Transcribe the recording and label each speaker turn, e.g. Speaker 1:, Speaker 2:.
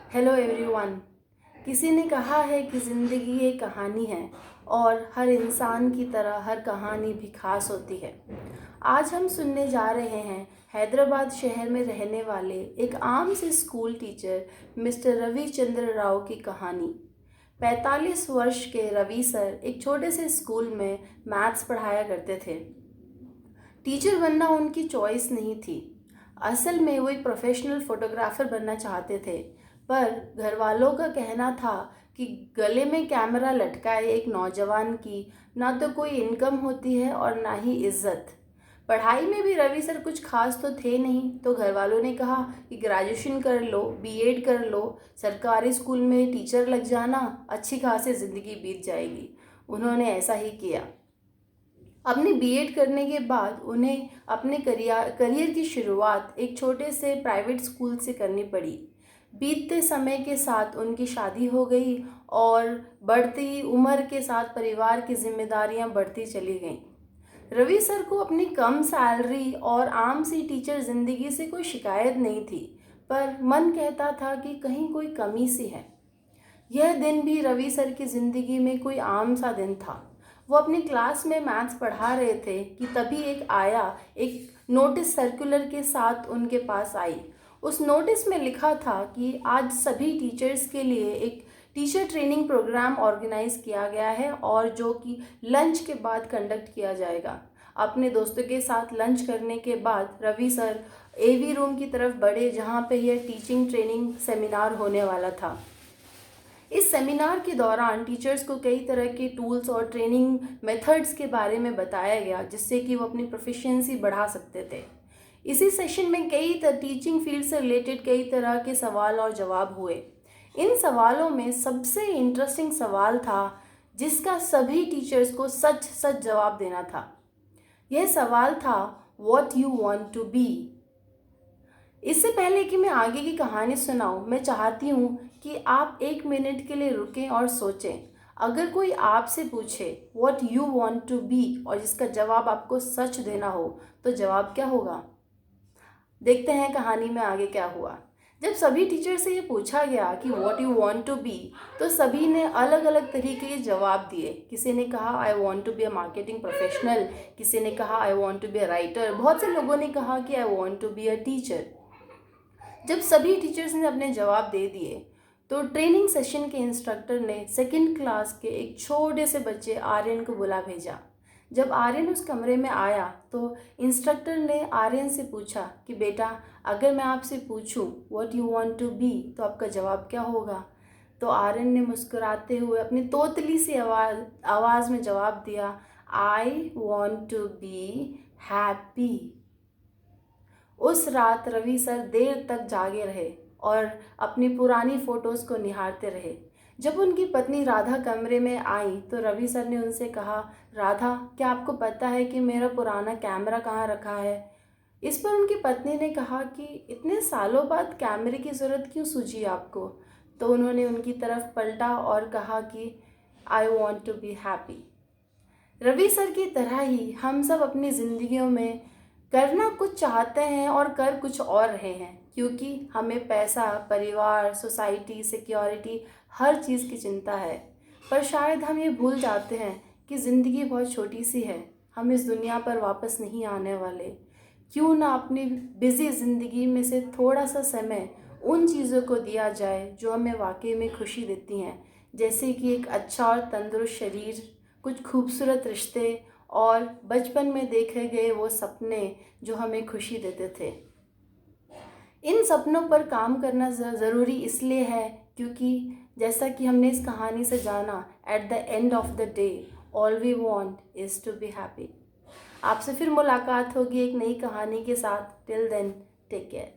Speaker 1: Hello everyone. किसी ने कहा है कि ज़िंदगी एक कहानी है और हर इंसान की तरह हर कहानी भी खास होती है। आज हम सुनने जा रहे हैं हैदराबाद शहर में रहने वाले एक आम से school teacher mister Ravichandra Rao की कहानी। 45 वर्ष के रवि सर एक छोटे से स्कूल में मैथ्स पढ़ाया करते थे। टीचर बनना उनकी चॉइस नहीं थी। असल में वो एक प्रोफेशनल फोटोग्राफर बनना चाहते थे, पर घर वालों का कहना था कि गले में कैमरा लटकाए एक नौजवान की ना तो कोई इनकम होती है और ना ही इज्जत। पढ़ाई में भी रवि सर कुछ खास तो थे नहीं, तो घर वालों ने कहा कि ग्रेजुएशन कर लो, बीएड कर लो, सरकारी स्कूल में टीचर लग जाना, अच्छी खासी ज़िंदगी बीत जाएगी। उन्होंने ऐसा ही किया। अपनी बीएड करने के बाद उन्हें अपने करियर की शुरुआत एक छोटे से प्राइवेट स्कूल से करनी पड़ी। बीतते समय के साथ उनकी शादी हो गई और बढ़ती उम्र के साथ परिवार की जिम्मेदारियां बढ़ती चली गईं। रवि सर को अपनी कम सैलरी और आम सी टीचर ज़िंदगी से कोई शिकायत नहीं थी, पर मन कहता था कि कहीं कोई कमी सी है। यह दिन भी रवि सर की ज़िंदगी में कोई आम सा दिन था। वो अपनी क्लास में मैथ्स पढ़ा रहे थे कि तभी एक नोटिस सर्कुलर के साथ उनके पास आई। उस नोटिस में लिखा था कि आज सभी टीचर्स के लिए एक टीचर ट्रेनिंग प्रोग्राम ऑर्गेनाइज किया गया है और जो कि लंच के बाद कंडक्ट किया जाएगा। अपने दोस्तों के साथ लंच करने के बाद रवि सर एवी रूम की तरफ बढ़े, जहाँ पे यह टीचिंग ट्रेनिंग सेमिनार होने वाला था। इस सेमिनार के दौरान टीचर्स को कई तरह के टूल्स और ट्रेनिंग मेथड्स के बारे में बताया गया, जिससे कि वो अपनी प्रोफिशिएंसी बढ़ा सकते थे। इसी सेशन में टीचिंग फील्ड से रिलेटेड कई तरह के सवाल और जवाब हुए। इन सवालों में सबसे इंटरेस्टिंग सवाल था जिसका सभी टीचर्स को सच सच जवाब देना था। यह सवाल था, what you want to be. इससे पहले कि मैं आगे की कहानी सुनाऊं, मैं चाहती हूँ कि आप 1 मिनट के लिए रुकें और सोचें। अगर कोई आपसे पूछे what you want to be और जिसका जवाब आपको सच देना हो, तो जवाब क्या होगा? देखते हैं कहानी में आगे क्या हुआ। जब सभी टीचर से ये पूछा गया कि what you want to be, तो सभी ने अलग अलग तरीके के जवाब दिए। किसी ने कहा I want to be a marketing professional, किसी ने कहा I want to be a writer, बहुत से लोगों ने कहा कि I want to be a teacher. जब सभी टीचर्स ने अपने जवाब दे दिए, तो ट्रेनिंग सेशन के इंस्ट्रक्टर ने सेकंड क्लास के एक छोटे से बच्चे आर्यन को बुला भेजा। जब आर्यन उस कमरे में आया, तो इंस्ट्रक्टर ने आर्यन से पूछा कि बेटा, अगर मैं आपसे पूछूं what you want to be, तो आपका जवाब क्या होगा? तो आर्यन ने मुस्कुराते हुए अपनी तोतली सी आवाज़ में जवाब दिया, I want to be happy. उस रात रवि सर देर तक जागे रहे और अपनी पुरानी फ़ोटोज़ को निहारते रहे। जब उनकी पत्नी राधा कमरे में आई, तो रवि सर ने उनसे कहा, राधा, क्या आपको पता है कि मेरा पुराना कैमरा कहाँ रखा है? इस पर उनकी पत्नी ने कहा कि इतने सालों बाद कैमरे की ज़रूरत क्यों सूझी आपको? तो उन्होंने उनकी तरफ पलटा और कहा कि I want to be happy. Ravi sir की तरह ही हम सब अपनी ज़िंदगियों में करना कुछ चाहते हैं और कर कुछ और रहे हैं, क्योंकि हमें पैसा, परिवार, सोसाइटी, सिक्योरिटी, हर चीज़ की चिंता है। पर शायद हम ये भूल जाते हैं कि ज़िंदगी बहुत छोटी सी है, हम इस दुनिया पर वापस नहीं आने वाले। क्यों ना अपनी बिज़ी ज़िंदगी में से थोड़ा सा समय उन चीज़ों को दिया जाए जो हमें वाकई में खुशी देती हैं, जैसे कि एक अच्छा और तंदुरुस्त शरीर, कुछ खूबसूरत रिश्ते और बचपन में देखे गए वो सपने जो हमें खुशी देते थे। इन सपनों पर काम करना ज़रूरी इसलिए है क्योंकि जैसा कि हमने इस कहानी से जाना, at the end of the day all we want is to be happy. आपसे फिर मुलाकात होगी एक नई कहानी के साथ। Till then, take care.